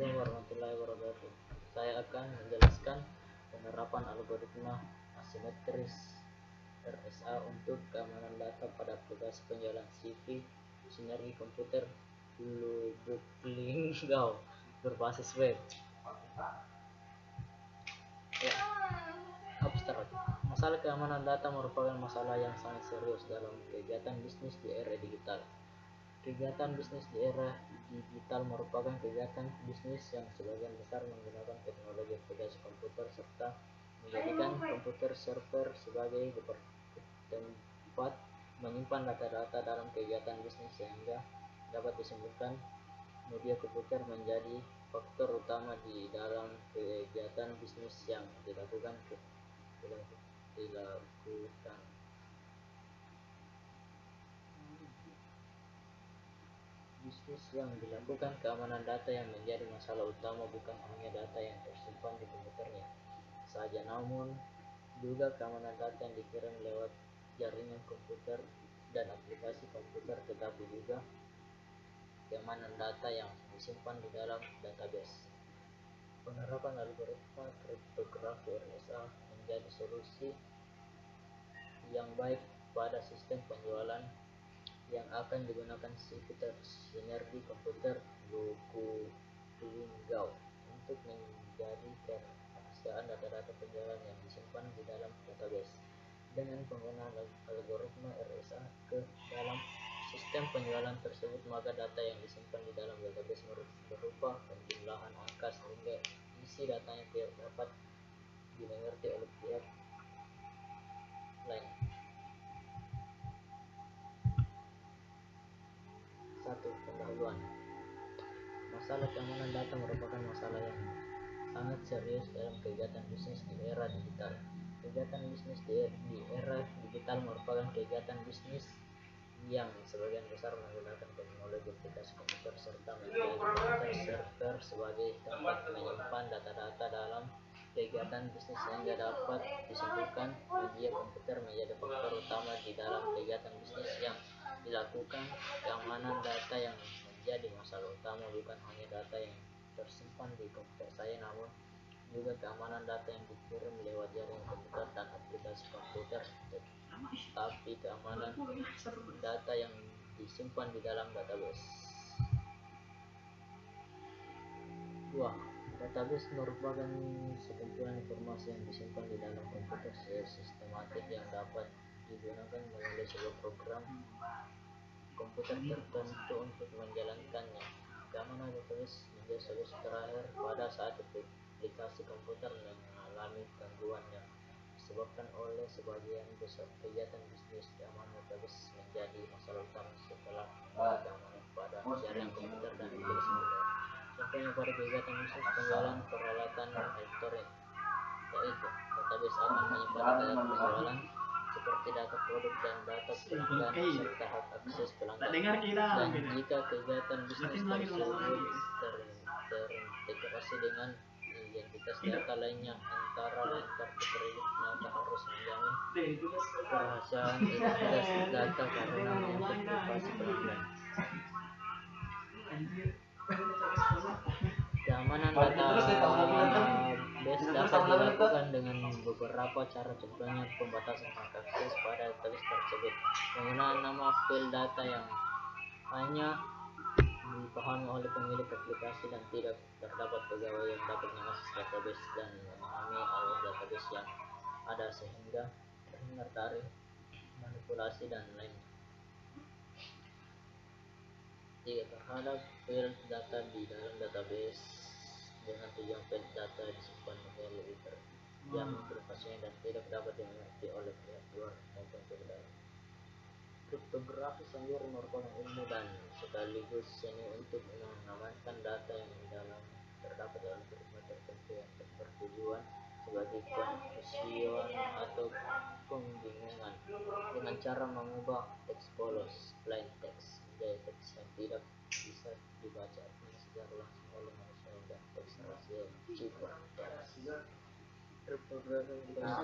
Assalamualaikum warahmatullahi wabarakatuh. Saya akan menjelaskan penerapan algoritma asimetris RSA untuk keamanan data pada aplikasi penjualan CV sinergi komputer Lubuk Linggau berbasis web. Ya, abstrak. Masalah keamanan data merupakan masalah yang sangat serius dalam kegiatan bisnis di era digital. Kegiatan bisnis di era digital merupakan kegiatan bisnis yang sebagian besar menggunakan teknologi aplikasi komputer serta menjadikan komputer server sebagai tempat menyimpan data-data dalam kegiatan bisnis sehingga dapat disimpan. Media komputer menjadi faktor utama di dalam kegiatan bisnis yang dilakukan. Bisnis yang dilakukan, keamanan data yang menjadi masalah utama bukan hanya data yang tersimpan di komputernya saja, namun juga keamanan data yang dikirim lewat jaringan komputer dan aplikasi komputer, tetapi juga keamanan data yang disimpan di dalam database. Penerapan algoritma kriptografi RSA menjadi solusi yang baik pada sistem penjualan yang akan digunakan sinergi komputer Lubuk Linggau untuk menjadi kerahasiaan data-data penjualan yang disimpan di dalam database. Dengan penggunaan algoritma RSA ke dalam sistem penjualan tersebut, maka data yang disimpan di dalam database berupa penjumlahan angka sehingga isi datanya tidak dapat dimengerti oleh pihak lain. 1. Pendahuluan. Masalah keamanan data merupakan masalah yang sangat serius dalam kegiatan bisnis di era digital. Kegiatan bisnis di era digital merupakan kegiatan bisnis yang sebagian besar menggunakan teknologi aplikasi komputer serta menjadi komputer server sebagai tempat menyimpan data-data dalam kegiatan bisnis sehingga dapat disimpulkan. Media komputer menjadi faktor utama di dalam kegiatan bisnis yang dilakukan. Keamanan data yang menjadi masalah utama bukan hanya data yang tersimpan di komputer saya, namun juga keamanan data yang dikirim lewat jaringan komputer dan aplikasi komputer, tapi keamanan data yang disimpan di dalam database. 2. Database merupakan sekumpulan informasi yang disimpan di dalam komputer secara sistematik yang dapat digunakan melalui sebuah program komputer tertentu untuk menjalankannya. Keamanan database menjadi solusi terakhir pada saat aplikasi komputer mengalami gangguan yang disebabkan oleh sebagian besar kegiatan bisnis. Keamanan database menjadi masalah utama setelah keamanan pada jaringan komputer dan aplikasi komputer. Contohnya pada kegiatan bisnis penjualan peralatan elektronik, yaitu database akan menyimpan data penjualan seperti data produk dan data pelanggan serta hak akses pelanggan. Dan jika kegiatan bisnis tersebut terintegrasi dengan identitas data lainnya antara lain kartu kredit, maka harus menjamin kerahasiaan identitas data karena menyangkut privasi pelanggan. Keamanan database dapat dilakukan dengan beberapa cara, contohnya pembatasan hak akses pada database tersebut, penggunaan nama file data yang hanya dipahami oleh pemilik aplikasi dan tidak terdapat pegawai yang dapat mengakses database, dan memahami alur database yang ada sehingga terhindar dari manipulasi dan lainnya. 3. Terhadap file data di dalam database dengan tujuan file data disimpan dengan lebih terjamin privasinya dan tidak dapat dimengerti oleh pihak luar maupun pihak dalam. Kriptografi sendiri merupakan ilmu dan sekaligus seni untuk mengamankan data yang di dalam terdapat algoritma tertentu yang bertujuan sebagai konfusion atau pembingungan dengan cara mengubah teks polos plain text menjadi teks yang tidak bisa dibaca artinya secara langsung oleh manusia dan teks rahasia ciphertext. Kriptografi yang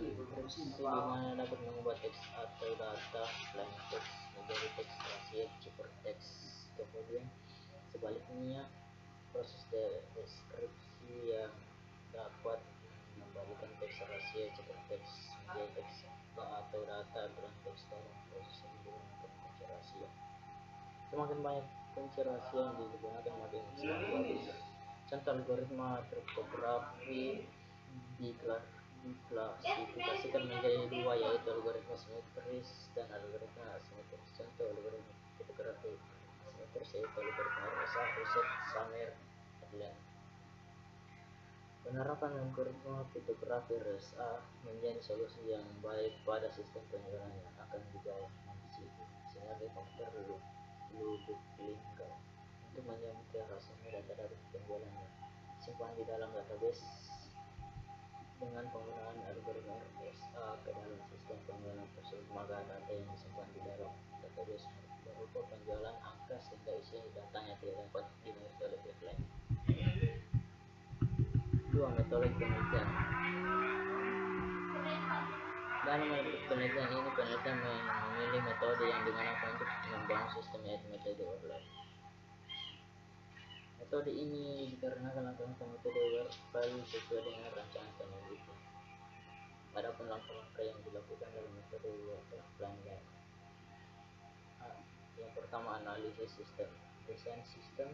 enkripsi di mana dapat mengubah teks atau data plain text menjadi teks rahasia ciphertext. Kemudian sebaliknya, proses deskripsi yang dapat mengembalikan teks rahasia cepat teks menjadi teks atau data dalam teks dalam proses yang digunakan kunci rahasia. Semakin banyak kunci rahasia yang digunakan makin semakin bagus. Contoh algoritma kriptografi diklasifikasikan menjadi dua, yaitu algoritma simetris dan algoritma asimetris. Contoh algoritma kriptografi asimetris yaitu algoritma RSA, Reset, Samir, Adlen. Penerapan algoritma kriptografi RSA menjadi solusi yang baik pada sistem penjualan yang akan dibangun di situ. Sinyal komputer Ludwig Lingau untuk menjamin kerahasiaan data dari penjualan yang disimpan di dalam database dengan penggunaan algoritma RSA ke dalam sistem penjualan tersebut, maka data yang disimpan di dalam database berupa penjualan angka sehingga isi datanya tidak dapat dimengerti oleh pihak lain. 2. Metode penelitian. Dalam penelitian ini, penelitian memilih metode yang digunakan untuk membangun sistem yaitu metode Worldline. Metode ini dikarenakan langkah-langkah metode Worldline sesuai dengan rancangan peneliti. Adapun langkah-langkah yang dilakukan dalam metode Worldline, yang pertama analisis sistem, desain sistem,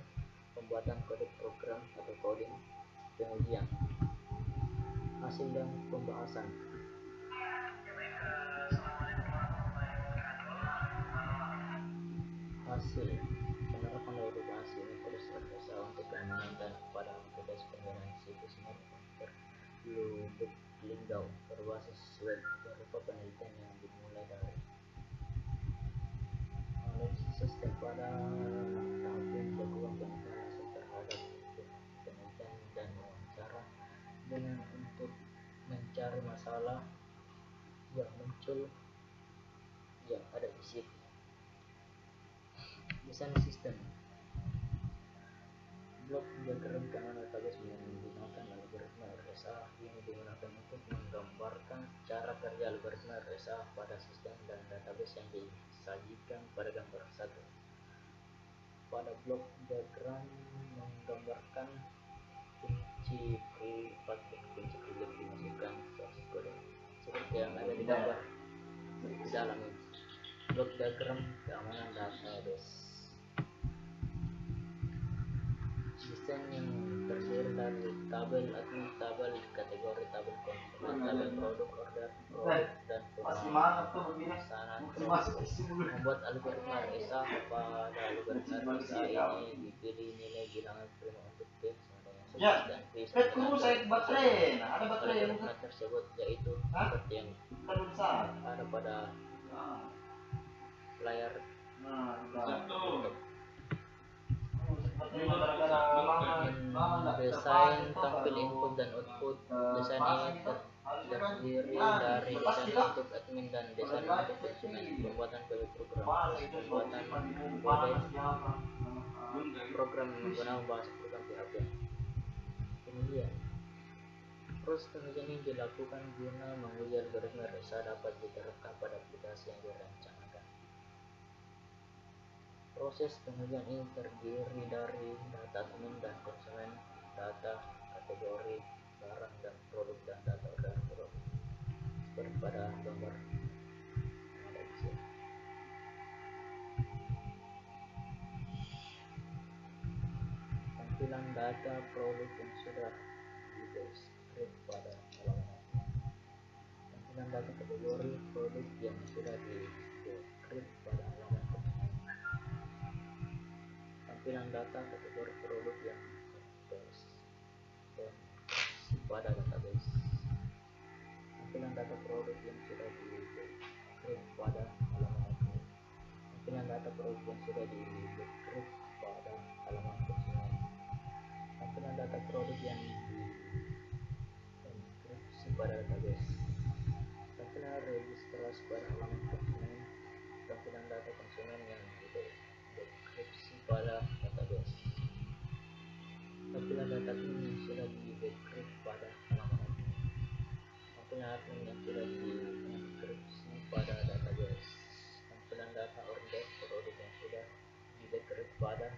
pembuatan kode program atau coding, pengujian, hasil dan pembahasan. Hasil penerapan algoritma asimetris RSA untuk keamanan pada aplikasi penjualan situs komputer Ludwig Lingau berbasis web berupa penelitian yang dimulai dari analisis sistem pada tahap penjagoan penelitian langsung terhadap penelitian dan wawancara dengan untuk mencari masalah yang muncul yang ada di situ. Desain sistem, blok diagram keamanan database menggunakan algoritma RSA. Ini digunakan untuk menggambarkan cara kerja algoritma RSA pada sistem dan database yang disajikan pada gambar 1. Pada blok diagram menggambarkan kunci privat dan kunci publik dimasukkan source code seperti yang ada di gambar di dalam ini. Blok diagram keamanan database, desain yang terdiri dari tabel admin, tabel kategori, tabel konsumen, tabel produk, order produk, dan pemesanan produk. Membuat algoritma RSA. Pada algoritma RSA ini dipilih nilai bilangan prima untuk P sama dengan 11 dan P sama dengan algoritma tersebut, yaitu seperti yang ada pada layar YouTube. Desain tampil input dan output. Desain ini terdiri dari desain untuk admin dan desain untuk konsumen. Pembuatan kode program, pembuatan kode program menggunakan bahasa program PHP. Kemudian proses pengujian ini dilakukan guna menguji algoritma RSA dapat diterapkan pada aplikasi yang dirancangkan. Proses pengujian ini terdiri dari data admin dan konsumen, data kategori barang dan produk, dan data order produk seperti pada gambar ada di sini. Tampilan data produk yang sudah di-describe pada halaman. Tampilan data kategori produk yang sudah di-describe pada halaman. Tampilan data kategori produk yang terdeskripsi pada database. Tampilan data produk yang sudah di-describe pada halaman admin. Tampilan data produk yang sudah di-describe pada halaman konsumen. Tampilan data produk yang di-deskripsi pada database. Tampilan registrasi pada halaman konsumen. Tampilan data konsumen yang di-deskripsi pada database. Tampilan data admin yang sudah di-deskripsi pada halaman admin. Tampilan admin yang sudah di-deskripsi pada database. Tampilan data order produk yang sudah di-deskripsi pada